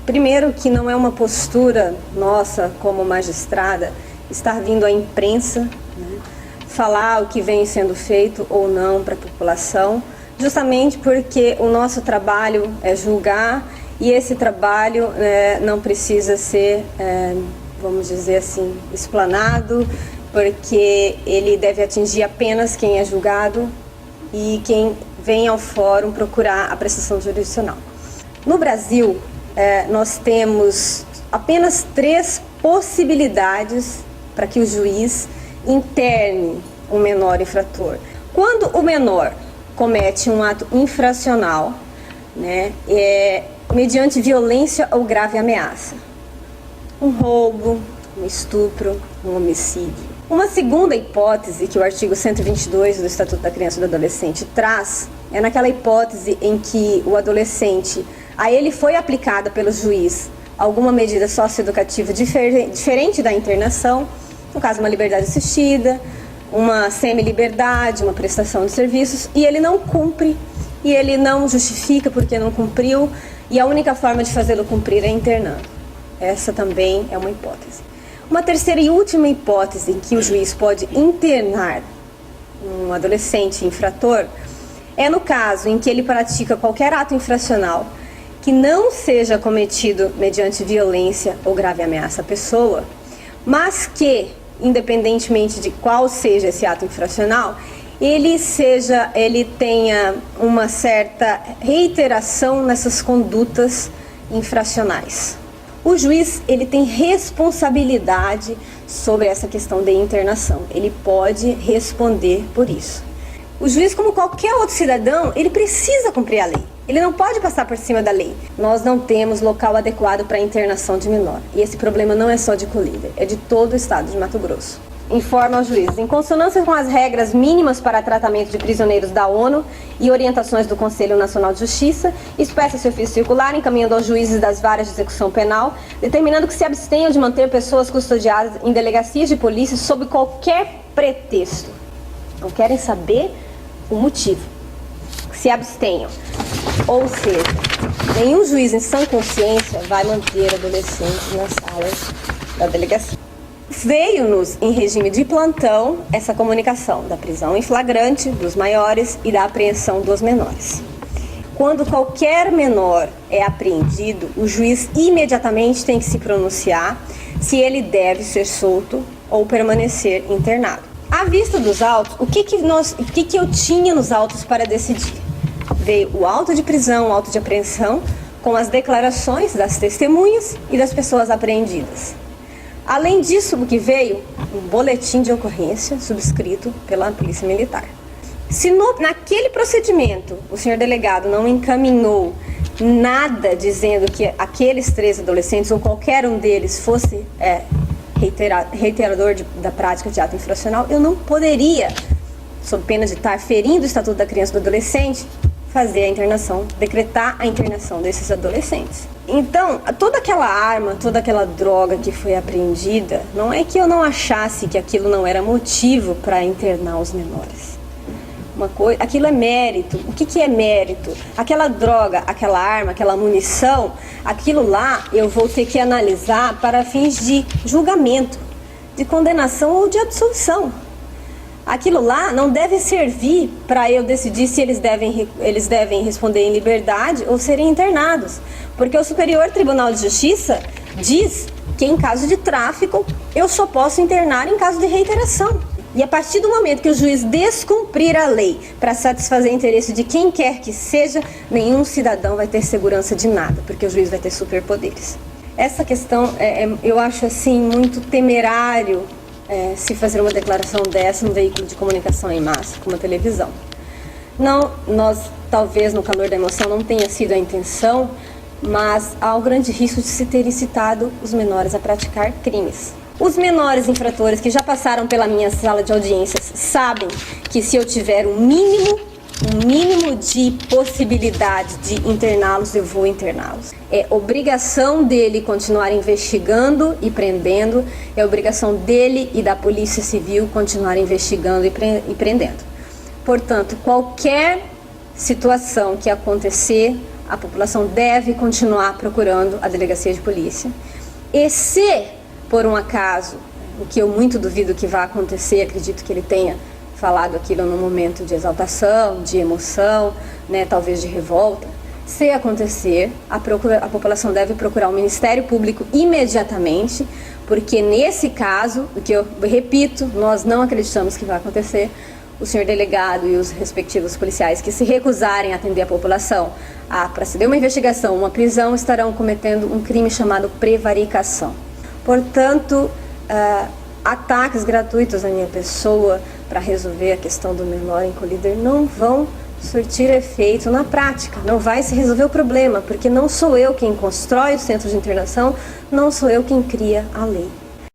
Primeiro, que não é uma postura nossa como magistrada estar vindo à imprensa, né, falar o que vem sendo feito ou não para a população, justamente porque o nosso trabalho é julgar e esse trabalho não precisa ser, vamos dizer assim, explanado, porque ele deve atingir apenas quem é julgado e quem vem ao fórum procurar a prestação jurisdicional. No Brasil, nós temos apenas 3 possibilidades para que o juiz interne um menor infrator. Quando o menor comete um ato infracional, né, mediante violência ou grave ameaça, um roubo, um estupro, um homicídio. Uma segunda hipótese que o artigo 122 do Estatuto da Criança e do Adolescente traz é naquela hipótese em que o adolescente, a ele foi aplicada pelo juiz alguma medida socioeducativa diferente da internação, no caso uma liberdade assistida, uma semi-liberdade, uma prestação de serviços, e ele não cumpre, e ele não justifica porque não cumpriu, e a única forma de fazê-lo cumprir é internando. Essa também é uma hipótese. Uma terceira e última hipótese em que o juiz pode internar um adolescente infrator é no caso em que ele pratica qualquer ato infracional que não seja cometido mediante violência ou grave ameaça à pessoa, mas que, independentemente de qual seja esse ato infracional, ele tenha uma certa reiteração nessas condutas infracionais. O juiz, ele tem responsabilidade sobre essa questão de internação. Ele pode responder por isso. O juiz, como qualquer outro cidadão, ele precisa cumprir a lei. Ele não pode passar por cima da lei. Nós não temos local adequado para a internação de menor. E esse problema não é só de Colíder, é de todo o estado de Mato Grosso. Informa ao juiz, em consonância com as regras mínimas para tratamento de prisioneiros da ONU e orientações do Conselho Nacional de Justiça, expressa esse ofício circular encaminhando aos juízes das varas de execução penal, determinando que se abstenham de manter pessoas custodiadas em delegacias de polícia sob qualquer pretexto. Não querem saber o motivo. Se abstenham. Ou seja, nenhum juiz em sã consciência vai manter adolescentes nas salas da delegacia. Veio-nos em regime de plantão essa comunicação da prisão em flagrante dos maiores e da apreensão dos menores. Quando qualquer menor é apreendido, o juiz imediatamente tem que se pronunciar se ele deve ser solto ou permanecer internado. À vista dos autos, o que eu tinha nos autos para decidir? Veio o auto de prisão, o auto de apreensão, com as declarações das testemunhas e das pessoas apreendidas. Além disso, o que veio? Um boletim de ocorrência subscrito pela Polícia Militar. Se naquele procedimento o senhor delegado não encaminhou nada dizendo que aqueles 3 adolescentes ou qualquer um deles fosse reiterador da prática de ato infracional, eu não poderia, sob pena de estar ferindo o Estatuto da Criança e do Adolescente, fazer a internação, decretar a internação desses adolescentes. Então, toda aquela arma, toda aquela droga que foi apreendida, não é que eu não achasse que aquilo não era motivo para internar os menores. Aquilo é mérito. O que é mérito? Aquela droga, aquela arma, aquela munição, aquilo lá eu vou ter que analisar para fins de julgamento, de condenação ou de absolvição. Aquilo lá não deve servir para eu decidir se eles devem responder em liberdade ou serem internados. Porque o Superior Tribunal de Justiça diz que em caso de tráfico eu só posso internar em caso de reiteração. E a partir do momento que o juiz descumprir a lei para satisfazer o interesse de quem quer que seja, nenhum cidadão vai ter segurança de nada, porque o juiz vai ter superpoderes. Essa questão, eu acho assim muito temerário se fazer uma declaração dessa num veículo de comunicação em massa, como a televisão. Não, nós talvez no calor da emoção não tenha sido a intenção, mas há o grande risco de se ter incitado os menores a praticar crimes. Os menores infratores que já passaram pela minha sala de audiências sabem que se eu tiver um mínimo de possibilidade de interná-los, eu vou interná-los. É obrigação dele continuar investigando e prendendo, é obrigação dele e da Polícia Civil continuar investigando e prendendo. Portanto, qualquer situação que acontecer, a população deve continuar procurando a delegacia de polícia. E se, por um acaso, o que eu muito duvido que vá acontecer, acredito que ele tenha falado aquilo num momento de exaltação, de emoção, né, talvez de revolta, se acontecer, a população deve procurar o Ministério Público imediatamente, porque nesse caso, o que eu repito, nós não acreditamos que vai acontecer, o senhor delegado e os respectivos policiais que se recusarem a atender a população a proceder uma investigação, uma prisão, estarão cometendo um crime chamado prevaricação. Portanto, ataques gratuitos à minha pessoa para resolver a questão do menor em colíder não vão surtir efeito na prática, não vai se resolver o problema, porque não sou eu quem constrói o centro de internação, não sou eu quem cria a lei.